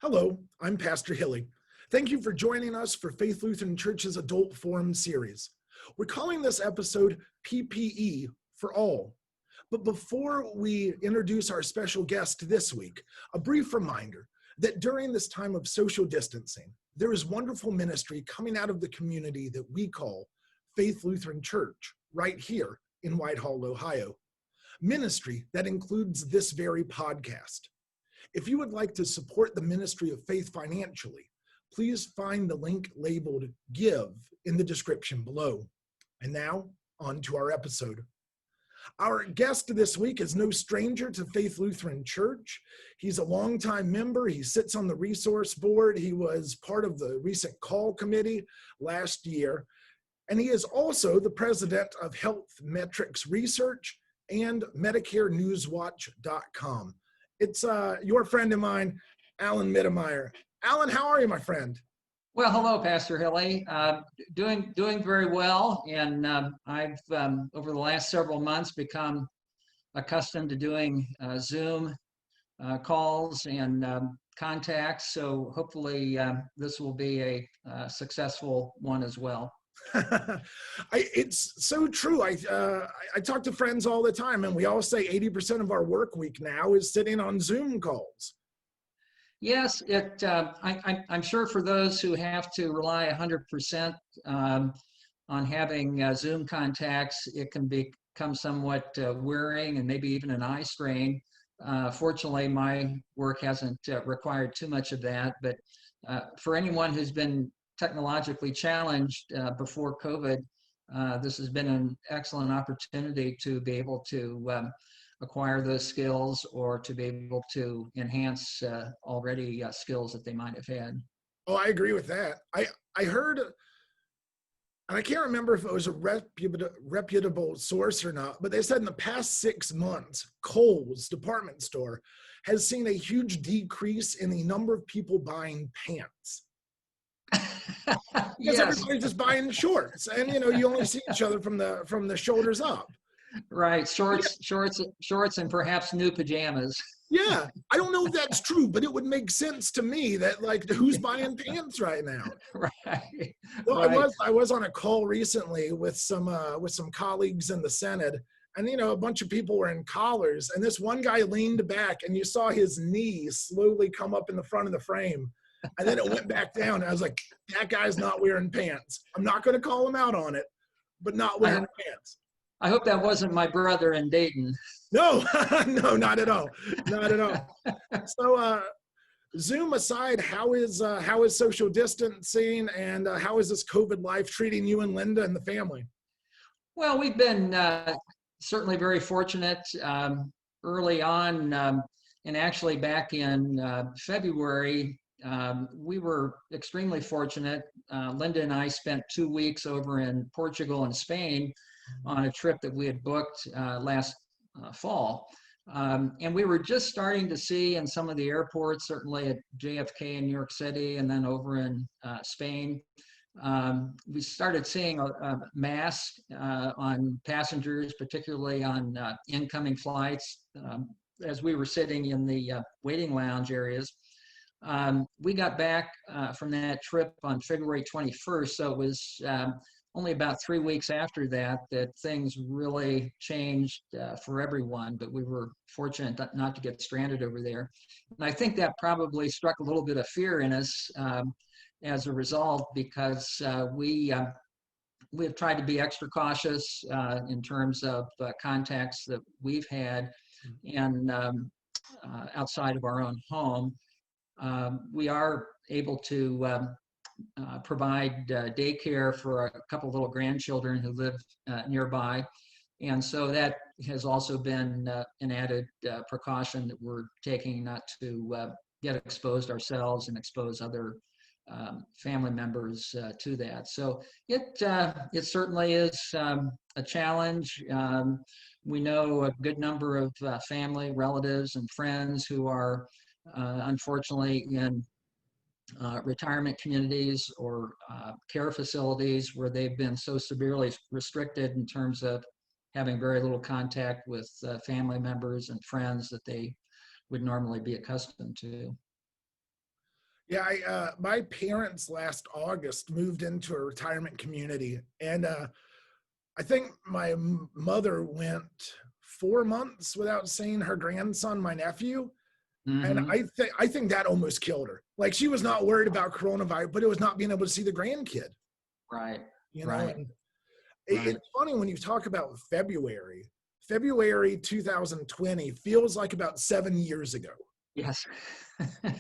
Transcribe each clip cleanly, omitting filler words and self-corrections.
Hello, I'm Pastor Hilly. Thank you for joining us for Faith Lutheran Church's Adult Forum series. We're calling this episode PPE for All. But before we introduce our special guest this week, a brief reminder that during this time of social distancing, there is wonderful ministry coming out of the community that we call Faith Lutheran Church right here in Whitehall, Ohio. Ministry that includes this very podcast. If you would like to support the ministry of faith financially, please find the link labeled Give in the description below. And now, on to our episode. Our guest this week is no stranger to Faith Lutheran Church. He's a longtime member. He sits on the resource board. He was part of the recent call committee last year. And he is also the president of Health Metrics Research and MedicareNewsWatch.com. It's your friend of mine, Alan Mittermeier. Alan, how are you, my friend? Well, hello, Pastor Hilly. Doing very well, and I've over the last several months become accustomed to doing Zoom calls and contacts. So hopefully this will be a successful one as well. It's so true. I talk to friends all the time, and we all say 80% of our work week now is sitting on Zoom calls. Yes, I'm sure for those who have to rely 100% on having Zoom contacts, it can become somewhat wearing and maybe even an eye strain. Fortunately, my work hasn't required too much of that, but for anyone who's been technologically challenged before COVID, this has been an excellent opportunity to be able to acquire those skills or to be able to enhance already skills that they might have had. Oh, I agree with that. I heard, and I can't remember if it was a reputable source or not, but they said in the past 6 months, Kohl's department store has seen a huge decrease in the number of people buying pants. Because Yes. everybody's just buying shorts, and you only see each other from the shoulders up. Right, shorts, and perhaps new pajamas. Yeah, I don't know if that's true, but it would make sense to me that, like, who's buying pants right now? Right. Well, right. I was on a call recently with some colleagues in the Senate, and a bunch of people were in collars, and this one guy leaned back, and you saw his knee slowly come up in the front of the frame. And then it went back down. And I was like, that guy's not wearing pants. I'm not going to call him out on it, but not wearing pants. I hope that wasn't my brother in Dayton. No, no, not at all. Not at all. So Zoom aside, how is social distancing and how is this COVID life treating you and Linda and the family? Well, we've been certainly very fortunate early on, and actually back in February, we were extremely fortunate. Linda and I spent 2 weeks over in Portugal and Spain on a trip that we had booked last fall. And we were just starting to see in some of the airports, certainly at JFK in New York City, and then over in Spain, we started seeing masks on passengers, particularly on incoming flights, as we were sitting in the waiting lounge areas. We got back from that trip on February 21st, so it was only about 3 weeks after that things really changed for everyone, but we were fortunate not to get stranded over there. And I think that probably struck a little bit of fear in us as a result, because we have tried to be extra cautious in terms of contacts that we've had and outside of our own home. We are able to provide daycare for a couple of little grandchildren who live nearby. And so that has also been an added precaution that we're taking not to get exposed ourselves and expose other family members to that. So it certainly is a challenge. We know a good number of family, relatives, and friends who are unfortunately in retirement communities or care facilities where they've been so severely restricted in terms of having very little contact with family members and friends that they would normally be accustomed to. Yeah, my parents last August moved into a retirement community, and I think my mother went 4 months without seeing her grandson, my nephew, and Hmm. I think that almost killed her. Like she was not worried about coronavirus, but it was not being able to see the grandkid. Right, You know, right, and right. it's funny when you talk about February 2020 feels like about 7 years ago. Yes. You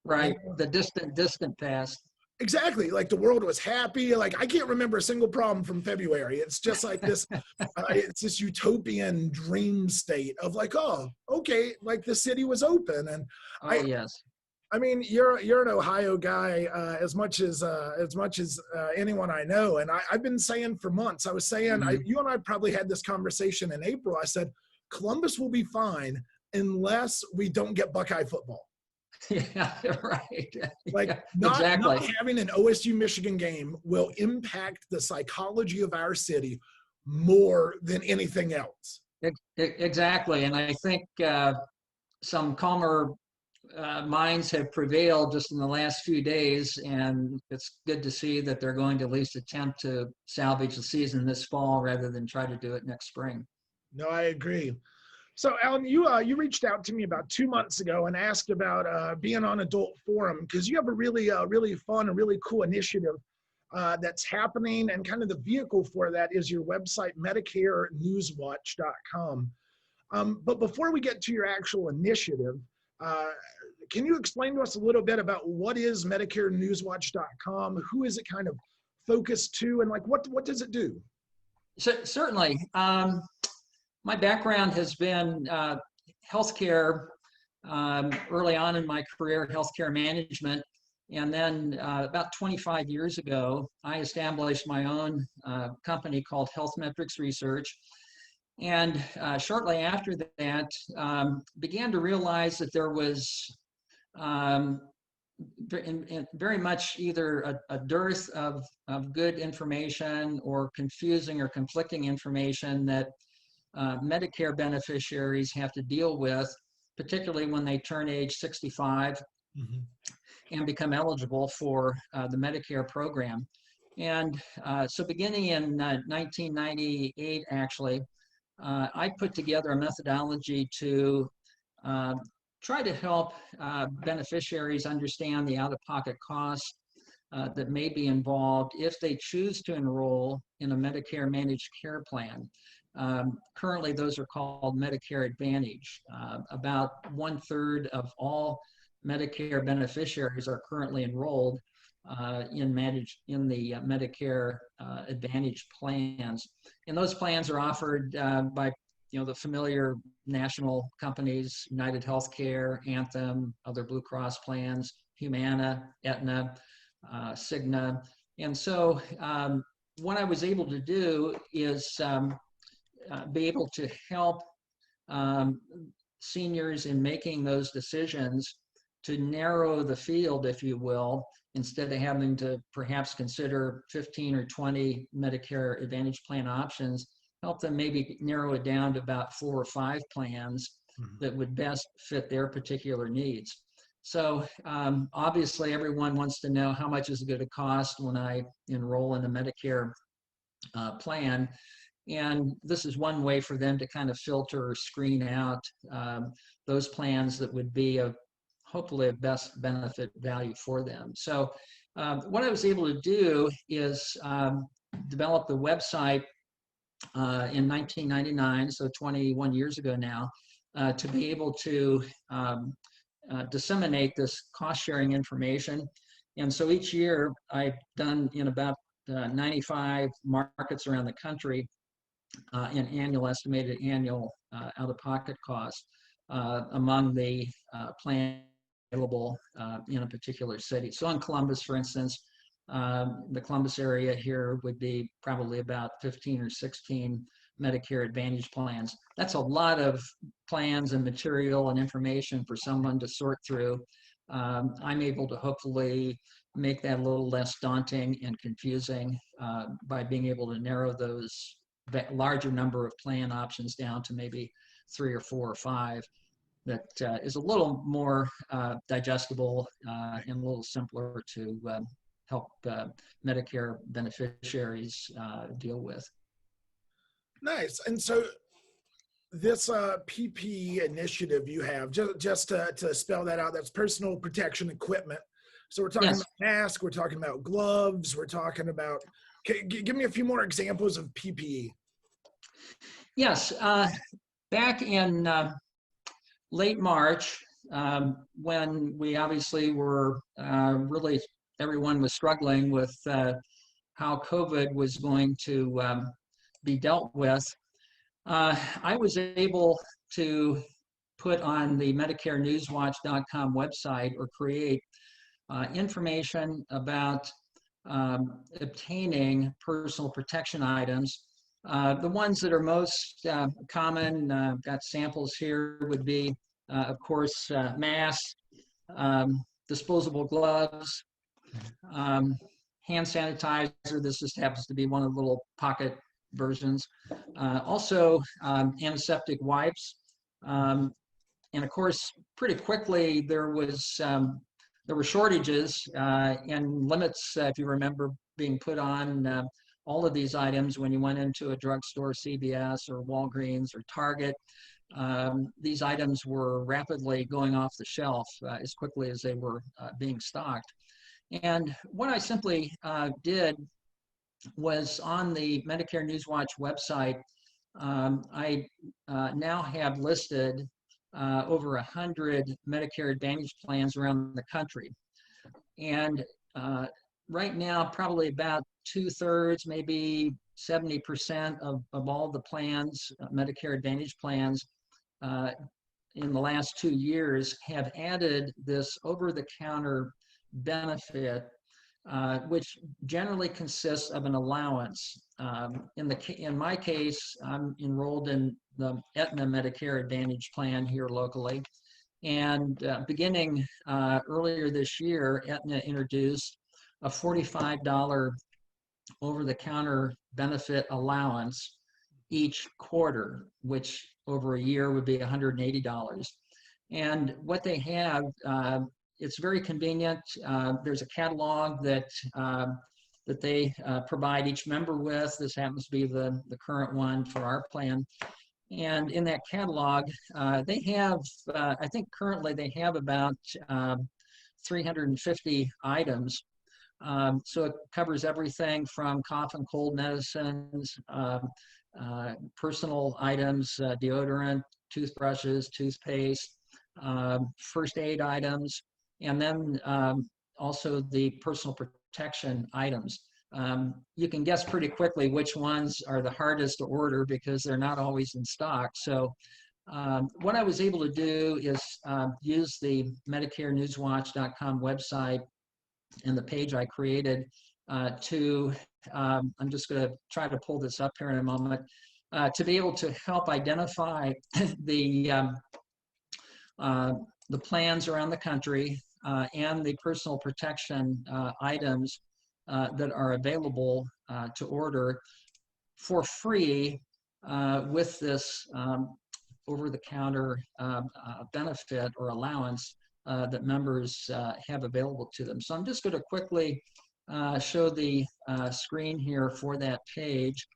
Right. know, The distant past. exactly. Like the world was happy. Like I can't remember a single problem from February. It's just like this. It's this utopian dream state of like, oh, okay, like the city was open, and Oh, I, yes. I mean, you're an Ohio guy as much as anyone I know, and I've been saying for months. I was saying, Hmm. you and I probably had this conversation in April. I said Columbus will be fine unless we don't get Buckeye football. Yeah, right. Like Yeah, not exactly. having an OSU Michigan game will impact the psychology of our city more than anything else. Exactly. And I think some calmer minds have prevailed just in the last few days, and it's good to see that they're going to at least attempt to salvage the season this fall rather than try to do it next spring. No, I agree. So, Alan, you reached out to me about 2 months ago and asked about being on Adult Forum because you have a really fun, a really cool initiative that's happening, and kind of the vehicle for that is your website, MedicareNewsWatch.com. But before we get to your actual initiative, uh, can you explain to us a little bit about what is MedicareNewsWatch.com? Who is it kind of focused to, and like what does it do? Certainly. My background has been healthcare early on in my career, healthcare management. And then about 25 years ago, I established my own company called Health Metrics Research. And shortly after that, began to realize that there was um, very much either a dearth of good information or confusing or conflicting information that Medicare beneficiaries have to deal with, particularly when they turn age 65 Mhm. and become eligible for the Medicare program. And so beginning in 1998, actually, I put together a methodology to uh, try to help beneficiaries understand the out-of-pocket costs that may be involved if they choose to enroll in a Medicare managed care plan. Currently, those are called Medicare Advantage. About 1/3 of all Medicare beneficiaries are currently enrolled in the Medicare Advantage plans, and those plans are offered by the familiar national companies: United Healthcare, Anthem, other Blue Cross plans, Humana, Aetna, Cigna. And so what I was able to do is be able to help um, seniors in making those decisions to narrow the field, if you will, instead of having to perhaps consider 15 or 20 Medicare Advantage plan options, help them maybe narrow it down to about 4 or 5 plans Mhm. that would best fit their particular needs. So obviously everyone wants to know how much is it going to cost when I enroll in a Medicare plan. And this is one way for them to kind of filter or screen out those plans that would be of hopefully of best benefit value for them. So what I was able to do is develop the website in 1999, so 21 years ago now, to be able to disseminate this cost sharing information. And so each year I've done in about 95 markets around the country in estimated annual out-of-pocket costs among the plans available in a particular city. So in Columbus, for instance, the Columbus area here would be probably about 15 or 16 Medicare Advantage plans. That's a lot of plans and material and information for someone to sort through. I'm able to hopefully make that a little less daunting and confusing by being able to narrow those larger number of plan options down to maybe 3 or 4 or 5. that is a little more digestible and a little simpler to help Medicare beneficiaries deal with. Nice. And so this PPE initiative you have, just to spell that out, that's personal protection equipment. So we're talking Yes. about masks, we're talking about gloves, we're talking about, give me a few more examples of PPE. Yes. Back in late March, when we obviously were really, everyone was struggling with how COVID was going to be dealt with, I was able to put on the MedicareNewsWatch.com website or create information about obtaining personal protection items. The ones that are most common, got samples here, would be, of course, masks, disposable gloves, hand sanitizer. This just happens to be one of the little pocket versions. Also, antiseptic wipes. And of course, pretty quickly there were shortages and limits, if you remember, being put on all of these items when you went into a drugstore, CVS or Walgreens or Target. These items were rapidly going off the shelf as quickly as they were being stocked. And what I simply did was, on the Medicare Newswatch website, I now have listed over 100 Medicare Advantage plans around the country. And right now, probably about 2/3, maybe 70% of all the plans, Medicare Advantage plans, in the last 2 years have added this over-the-counter benefit, which generally consists of an allowance. In my case, I'm enrolled in the Aetna Medicare Advantage plan here locally. And beginning earlier this year, Aetna introduced a $45 over-the-counter benefit allowance each quarter, which over a year would be $180. And what they have, it's very convenient. There's a catalog that they provide each member with. This happens to be the current one for our plan. And in that catalog, they have, I think currently they have about 350 items. So it covers everything from cough and cold medicines, personal items, deodorant, toothbrushes, toothpaste, first aid items, and then also the personal protection items. You can guess pretty quickly which ones are the hardest to order because they're not always in stock. So what I was able to do is use the MedicareNewsWatch.com website and the page I created to, I'm just going to try to pull this up here in a moment, to be able to help identify the plans around the country and the personal protection items that are available to order for free with this over-the-counter benefit or allowance that members have available to them. So I'm just going to quickly show the screen here for that page.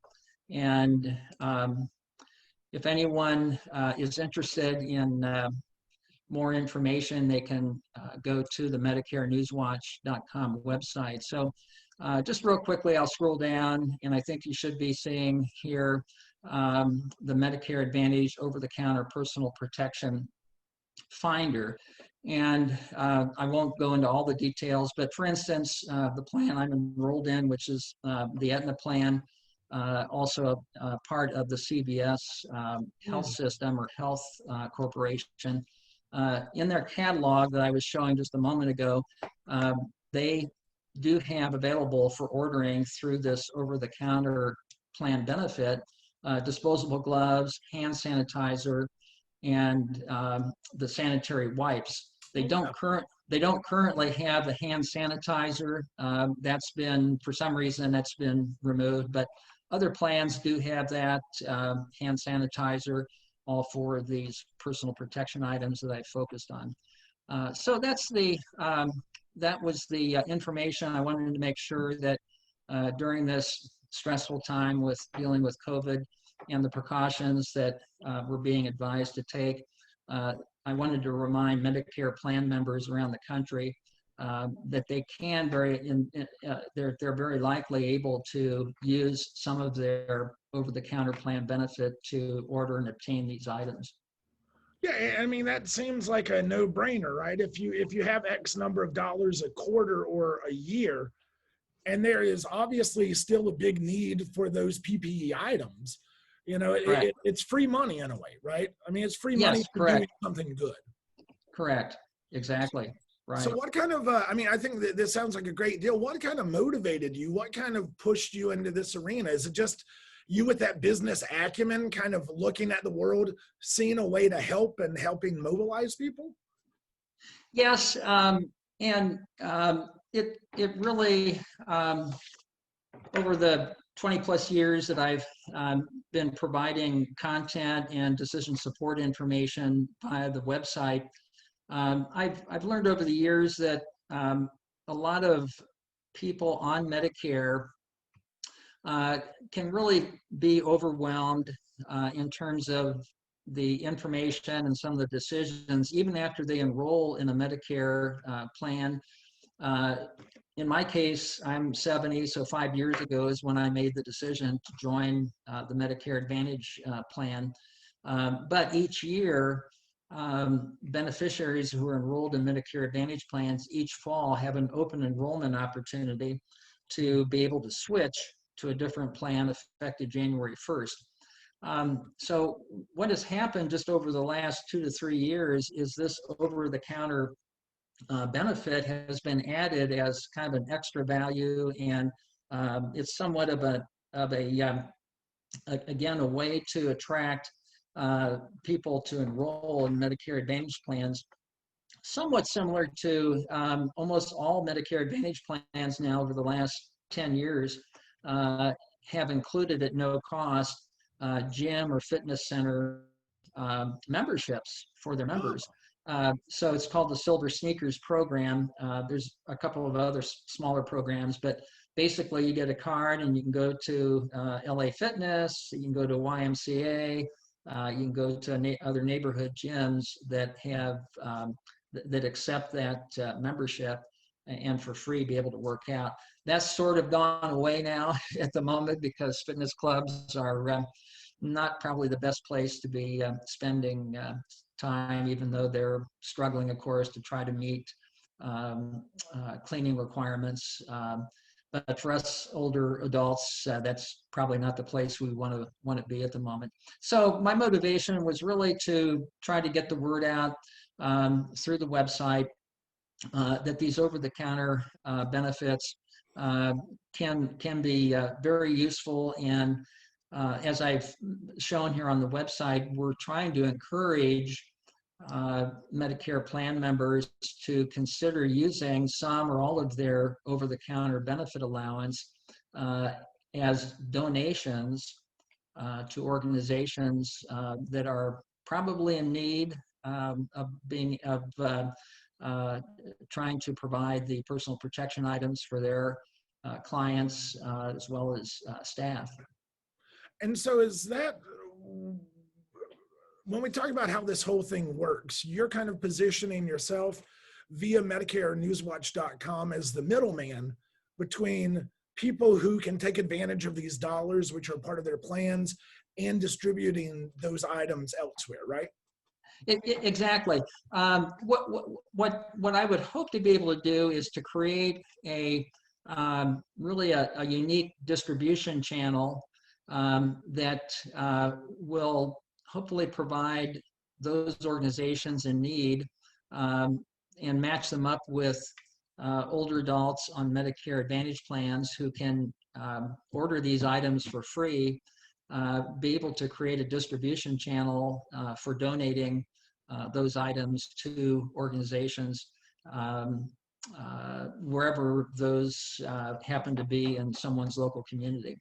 And if anyone is interested in more information, they can go to the MedicareNewsWatch.com website. So just real quickly, I'll scroll down, and I think you should be seeing here the Medicare Advantage over-the-counter personal protection finder. And I won't go into all the details, but for instance, the plan I'm enrolled in, which is the Aetna plan, also a part of the CVS health system or health corporation. In their catalog that I was showing just a moment ago, they do have available for ordering through this over-the-counter plan benefit, disposable gloves, hand sanitizer, and the sanitary wipes. They don't currently have the hand sanitizer. That's been, for some reason, that's been removed, but other plans do have that hand sanitizer. all four of these personal protection items that I focused on. So that was the information. I wanted to make sure that during this stressful time with dealing with COVID and the precautions that we're being advised to take, I wanted to remind Medicare plan members around the country that they can they're very likely able to use some of their over-the-counter plan benefit to order and obtain these items. Yeah, I mean, that seems like a no-brainer, right? If you have X number of dollars a quarter or a year, and there is obviously still a big need for those PPE items, Correct. it's free money in a way, right? I mean, it's free money Yes, for doing correct. something good. Correct. Exactly. So Right. what kind of, I mean, I think that this sounds like a great deal. What kind of motivated you? What kind of pushed you into this arena? Is it just you with that business acumen kind of looking at the world, seeing a way to help and helping mobilize people? Yes. And it really, over the 20 plus years that I've been providing content and decision support information via the website, I've learned over the years that a lot of people on Medicare can really be overwhelmed in terms of the information and some of the decisions, even after they enroll in a Medicare plan. In my case, I'm 70, so 5 years ago is when I made the decision to join the Medicare Advantage plan. But each year, beneficiaries who are enrolled in Medicare Advantage plans each fall have an open enrollment opportunity to be able to switch to a different plan effective January 1st. So what has happened just over the last 2 to 3 years is this over-the-counter benefit has been added as kind of an extra value, and it's somewhat of again, a way to attract people to enroll in Medicare Advantage plans, somewhat similar to almost all Medicare Advantage plans now over the last 10 years have included at no cost gym or fitness center memberships for their members. So it's called the Silver Sneakers program. There's a couple of other smaller programs, but basically you get a card and you can go to LA Fitness, you can go to YMCA, you can go to other neighborhood gyms that have that accept that membership and for free be able to work out. That's sort of gone away now at the moment because fitness clubs are not probably the best place to be spending time, even though they're struggling, of course, to try to meet cleaning requirements. But for us older adults, that's probably not the place we want to be at the moment. So my motivation was really to try to get the word out through the website that these over-the-counter benefits can be very useful. And as I've shown here on the website, we're trying to encourage Medicare plan members to consider using some or all of their over-the-counter benefit allowance as donations to organizations that are probably in need of trying to provide the personal protection items for their clients as well as staff. And so is that, when we talk about how this whole thing works, you're kind of positioning yourself via MedicareNewsWatch.com as the middleman between people who can take advantage of these dollars, which are part of their plans, and distributing those items elsewhere, right? Exactly. What I would hope to be able to do is to create a really a unique distribution channel that will hopefully provide those organizations in need and match them up with older adults on Medicare Advantage plans who can order these items for free, be able to create a distribution channel for donating those items to organizations wherever those happen to be in someone's local community.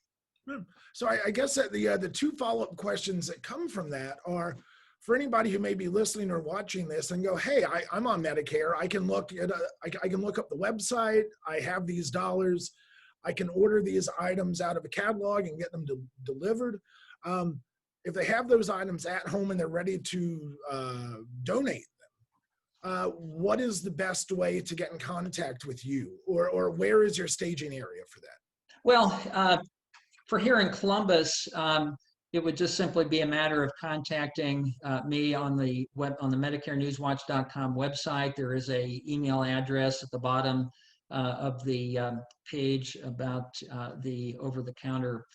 So I guess that the two follow-up questions that come from that are, for anybody who may be listening or watching this and go, hey, I'm on Medicare. I can look at, I can look up the website. I have these dollars. I can order these items out of a catalog and get them delivered. If they have those items at home and they're ready to donate them, what is the best way to get in contact with you, or where is your staging area for that? Well, for here in Columbus, it would just simply be a matter of contacting me on the MedicareNewsWatch.com website. There is a email address at the bottom of the page about the over-the-counter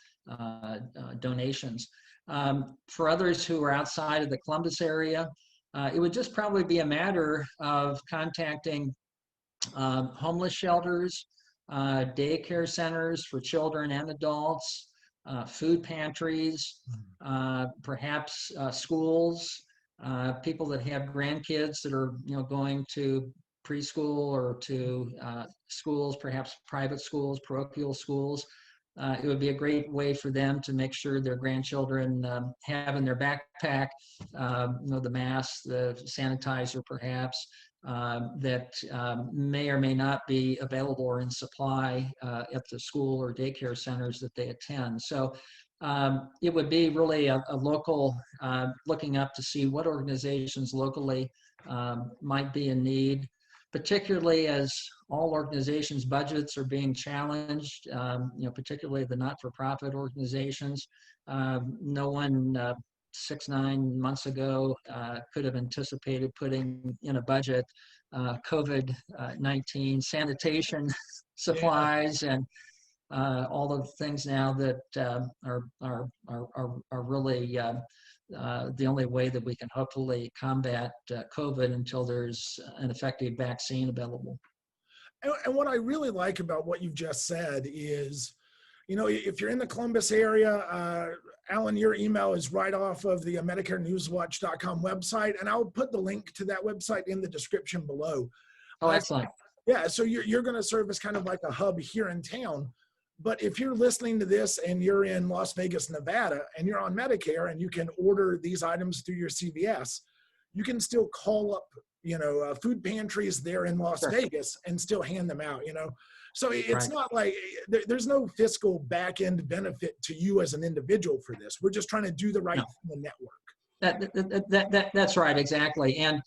donations. For others who are outside of the Columbus area, it would just probably be a matter of contacting homeless shelters, daycare centers for children and adults, food pantries, perhaps schools, people that have grandkids that are going to preschool or to schools, perhaps private schools, parochial schools. It would be a great way for them to make sure their grandchildren have in their backpack, the mask, the sanitizer, perhaps, that may or may not be available or in supply at the school or daycare centers that they attend. So it would be really a local looking up to see what organizations locally might be in need, particularly as all organizations' budgets are being challenged, particularly the not-for-profit organizations. No one 6-9 months ago could have anticipated putting in a budget COVID-19 sanitation supplies and all the things now that are really the only way that we can hopefully combat COVID until there's an effective vaccine available. And what I really like about what you've just said is, if you're in the Columbus area, Alan, your email is right off of the MedicareNewsWatch.com website, and I'll put the link to that website in the description below. Oh, excellent. Yeah, so you're going to serve as kind of like a hub here in town. But if you're listening to this and you're in Las Vegas, Nevada, and you're on Medicare and you can order these items through your CVS, you can still call up, food pantries there in Las Vegas and still hand them out, So it's not like there's no fiscal back end benefit to you as an individual for this. We're just trying to do the right thing in the network. That's right, exactly. And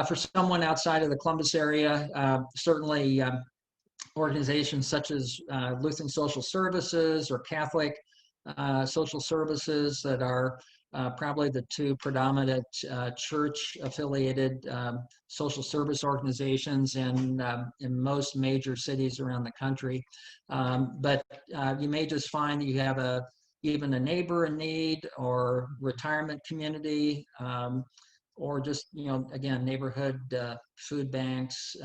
for someone outside of the Columbus area, certainly organizations such as Lutheran Social Services or Catholic Social Services that are probably the two predominant church-affiliated social service organizations in most major cities around the country. But you may just find that you have even a neighbor in need or retirement community, or just, again, neighborhood food banks,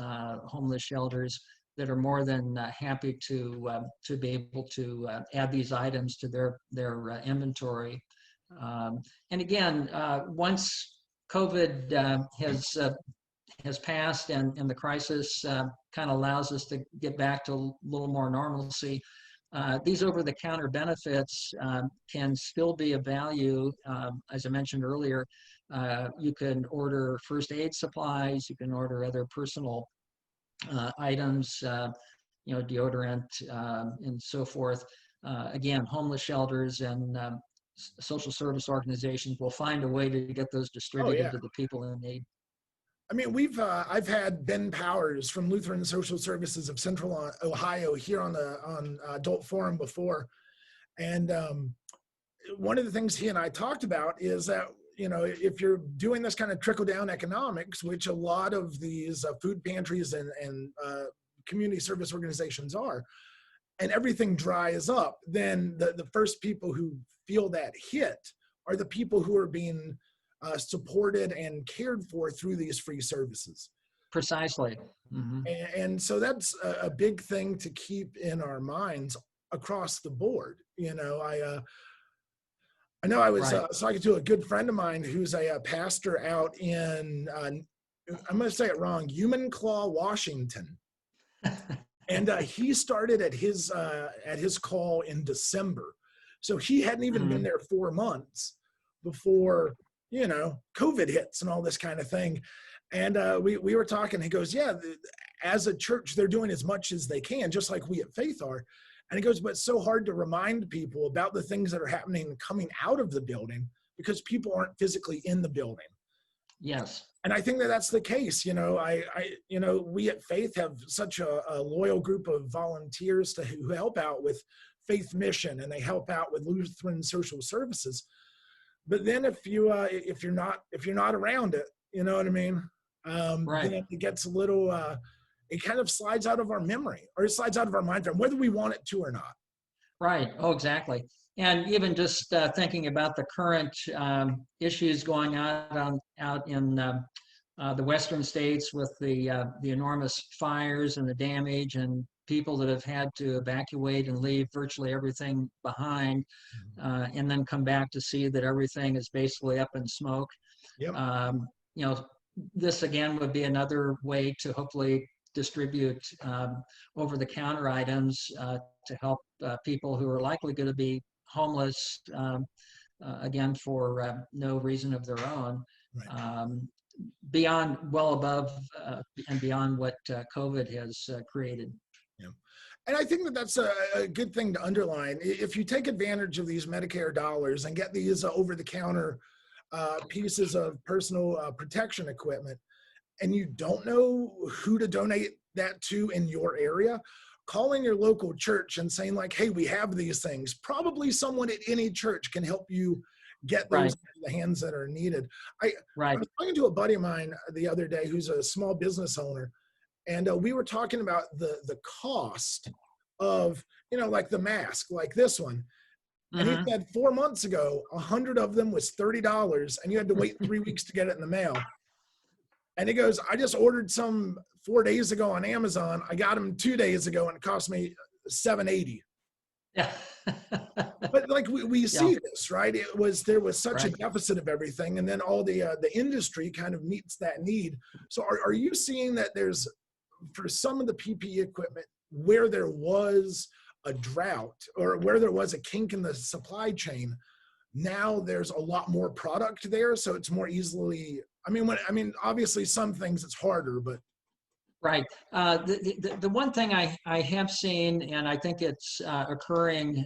homeless shelters that are more than happy to be able to add these items to their inventory. And again, once COVID has passed and the crisis kind of allows us to get back to a little more normalcy, these over-the-counter benefits can still be of value. As I mentioned earlier, you can order first aid supplies, you can order other personal items, deodorant and so forth. Again, homeless shelters and social service organizations will find a way to get those distributed to the people in need. I mean, I've had Ben Powers from Lutheran Social Services of Central Ohio here on Adult Forum before, and one of the things he and I talked about is that if you're doing this kind of trickle-down economics, which a lot of these food pantries and community service organizations are, and everything dries up, then the first people who feel that hit are the people who are being supported and cared for through these free services. Precisely. Mm-hmm. And so that's a big thing to keep in our minds across the board. I know I was talking to a good friend of mine who's a pastor out in, I'm going to say it wrong, Humanclaw, Washington. And he started at his call in December. So he hadn't even been there 4 months before, COVID hits and all this kind of thing. And we were talking, he goes, yeah, as a church, they're doing as much as they can, just like we at Faith are. And he goes, but it's so hard to remind people about the things that are happening coming out of the building because people aren't physically in the building. Yes. And I think that that's the case. We at Faith have such a loyal group of volunteers who help out with Faith Mission, and they help out with Lutheran Social Services. But then if you're not around it, you know what I mean? Right. Then it gets a little, it kind of slides out of our memory, or it slides out of our mind frame, whether we want it to or not. Right. Oh, exactly. And even just thinking about the current issues going on out in the western states with the enormous fires and the damage and people that have had to evacuate and leave virtually everything behind, and then come back to see that everything is basically up in smoke. Yep. This again would be another way to hopefully distribute over-the-counter items to help people who are likely going to be homeless, again, for no reason of their own, Right. well above and beyond what COVID has created. Yeah. And I think that that's a good thing to underline. If you take advantage of these Medicare dollars and get these over-the-counter pieces of personal protection equipment, and you don't know who to donate that to in your area, calling your local church and saying like, hey, we have these things. Probably someone at any church can help you get those Right. in the hands that are needed. I Right. was talking to a buddy of mine the other day who's a small business owner, and we were talking about the cost of, like the mask, like this one. And he Mhm. said 4 months ago, 100 of them was $30, and you had to wait 3 weeks to get it in the mail. And he goes, I just ordered some 4 days ago on Amazon. I got them 2 days ago, and it cost me $7.80. Yeah. But like we see Yeah. this, right? There was such a Right. deficit of everything, and then all the industry kind of meets that need. So are you seeing that there's, for some of the PPE equipment, where there was a drought or where there was a kink in the supply chain, now there's a lot more product there, so it's more easily, obviously some things it's harder, but Right. The one thing I have seen, and I think it's occurring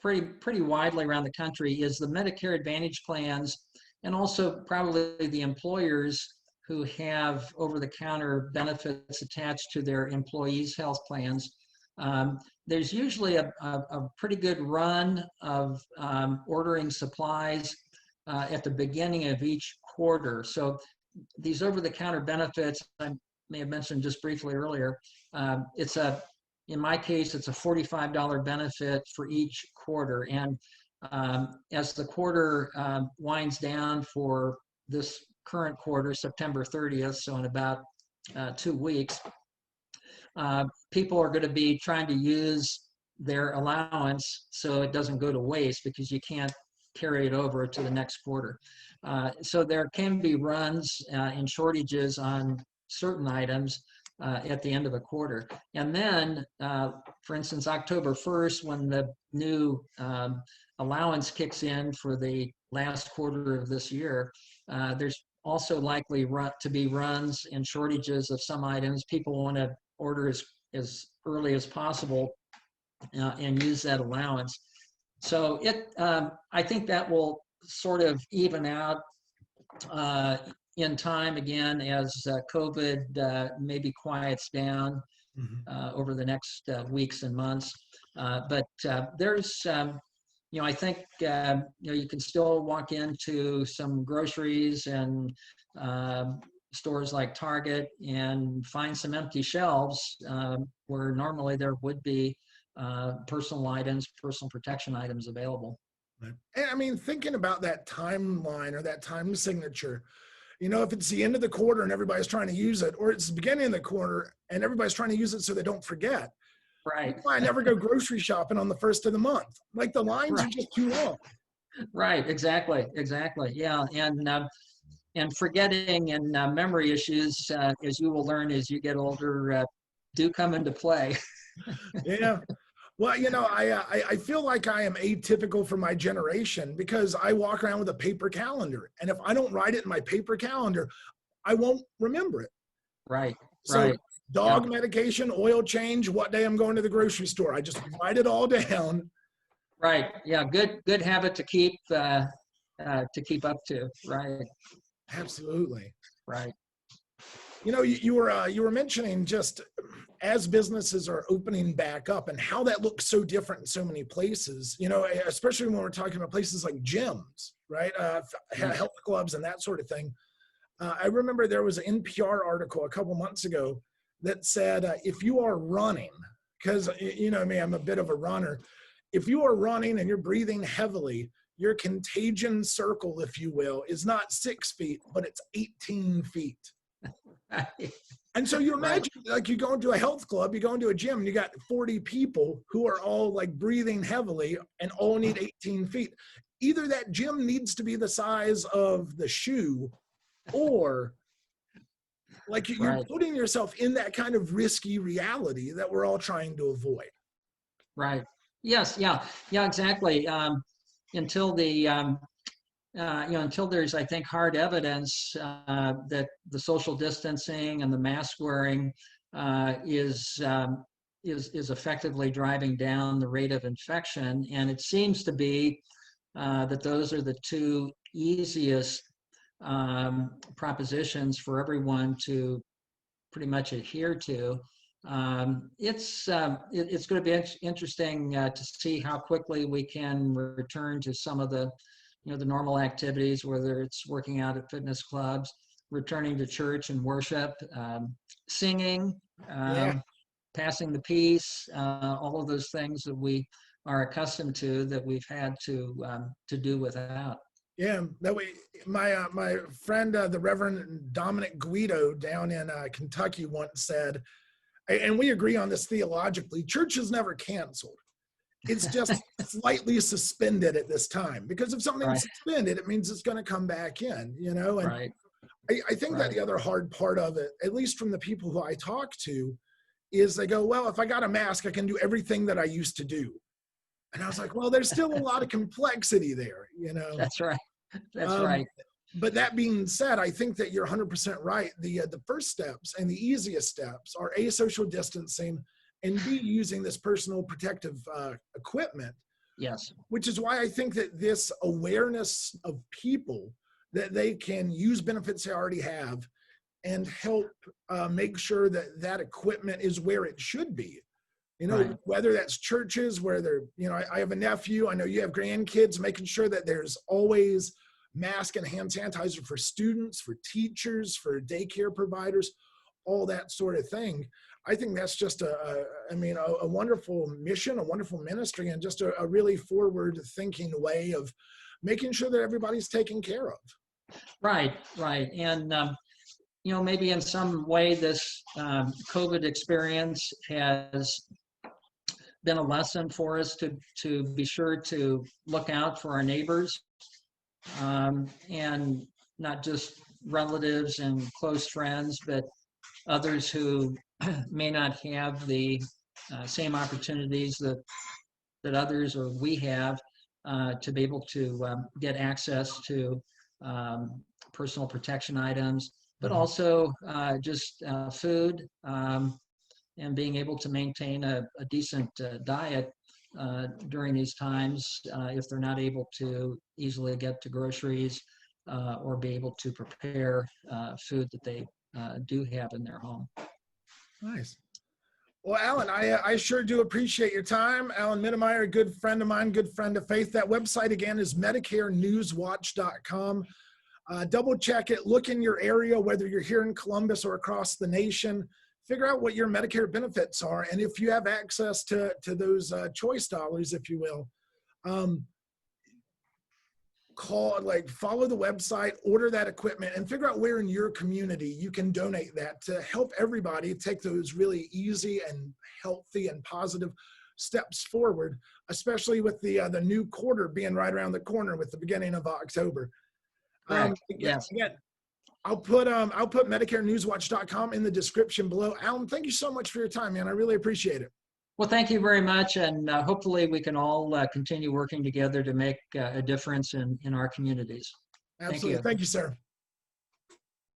pretty widely around the country, is the Medicare Advantage plans, and also probably the employers who have over-the-counter benefits attached to their employees' health plans. There's usually a pretty good run of ordering supplies at the beginning of each quarter. So these over-the-counter benefits, I may have mentioned just briefly earlier, in my case, it's a $45 benefit for each quarter. And as the quarter winds down for this current quarter, September 30th, so in about 2 weeks, people are going to be trying to use their allowance so it doesn't go to waste, because you can't carry it over to the next quarter. So there can be runs and shortages on certain items at the end of a quarter. And then, for instance, October 1st, when the new allowance kicks in for the last quarter of this year, there's also likely to be runs and shortages of some items. People want to order as early as possible and use that allowance. So I think that will sort of even out in time again as COVID maybe quiets down over the next weeks and months. But there's, I think, you can still walk into some groceries and stores like Target and find some empty shelves where normally there would be personal items, personal protection items available. Right. And thinking about that timeline or that time signature, if it's the end of the quarter and everybody's trying to use it, or it's the beginning of the quarter and everybody's trying to use it so they don't forget. Right. I never go grocery shopping on the first of the month. Like the lines Right. are just too long. Right. Exactly. Yeah. And forgetting and memory issues, as you will learn as you get older, do come into play. Yeah. Well, I feel like I am atypical for my generation because I walk around with a paper calendar. And if I don't write it in my paper calendar, I won't remember it. Right, So right. Yeah, dog medication, oil change, what day I'm going to the grocery store. I just write it all down. right. Yeah, good habit to keep up to. Right, Absolutely. right. You were mentioning just as businesses are opening back up and how that looks so different in so many places, especially when we're talking about places like gyms, right? Yes. Health clubs and that sort of thing. I remember there was an NPR article a couple months ago that said, if you are running, because you know me, I'm a bit of a runner. If you are running and you're breathing heavily, your contagion circle, if you will, is not 6 feet, but it's 18 feet. And so you Right, imagine, like, you go into a health club, you go into a gym, and you got 40 people who are all like breathing heavily and all need 18 feet. Either that gym needs to be the size of the shoe, or like you're right, putting yourself in that kind of risky reality that we're all trying to avoid. right. Yes, yeah, yeah, exactly. Until the until there's, I think, hard evidence that the social distancing and the mask wearing is effectively driving down the rate of infection, and it seems to be that those are the two easiest propositions for everyone to pretty much adhere to. It's going to be interesting to see how quickly we can return to some of the the normal activities, whether it's working out at fitness clubs, returning to church and worship, singing, Yeah. passing the peace, all of those things that we are accustomed to that we've had to do without. Yeah, that way. My friend, the Reverend Dominic Guido down in Kentucky, once said, and we agree on this theologically: church is never canceled. It's just slightly suspended at this time, because if something's Right, suspended, it means it's going to come back in. And right, I think that right, the other hard part of it, at least from the people who I talk to, is they go, well, if I got a mask, I can do everything that I used to do. And I was like, well, there's still a lot of complexity there. that's right, that's Um, right, but that being said, I think that you're 100% right. The first steps and the easiest steps are A, social distancing, and B, using this personal protective equipment, yes, which is why I think that this awareness of people, that they can use benefits they already have and help make sure that that equipment is where it should be. right, Whether that's churches where I have a nephew, I know you have grandkids, making sure that there's always mask and hand sanitizer for students, for teachers, for daycare providers, all that sort of thing. I think that's just a wonderful mission, a wonderful ministry, and just a really forward thinking way of making sure that everybody's taken care of. right, right. And maybe in some way this COVID experience has been a lesson for us to be sure to look out for our neighbors, and not just relatives and close friends, but others who may not have the same opportunities that others or we have to be able to get access to personal protection items, but Mhm. also just food, and being able to maintain a decent diet during these times if they're not able to easily get to groceries or be able to prepare food that they do have in their home. Nice. Well, Alan, I sure do appreciate your time. Alan Mittermeier, a good friend of mine, good friend of faith. That website again is MedicareNewsWatch.com. Double check it. Look in your area, whether you're here in Columbus or across the nation. Figure out what your Medicare benefits are, and if you have access to those choice dollars, if you will. Follow the website, order that equipment, and figure out where in your community you can donate that to help everybody take those really easy and healthy and positive steps forward, especially with the new quarter being right around the corner with the beginning of October. Correct. Yes. Again, I'll put MedicareNewsWatch.com in the description below. Alan, thank you so much for your time, man. I really appreciate it. Well, thank you very much, and hopefully we can all continue working together to make a difference in our communities. Thank Absolutely. you. Thank you, sir.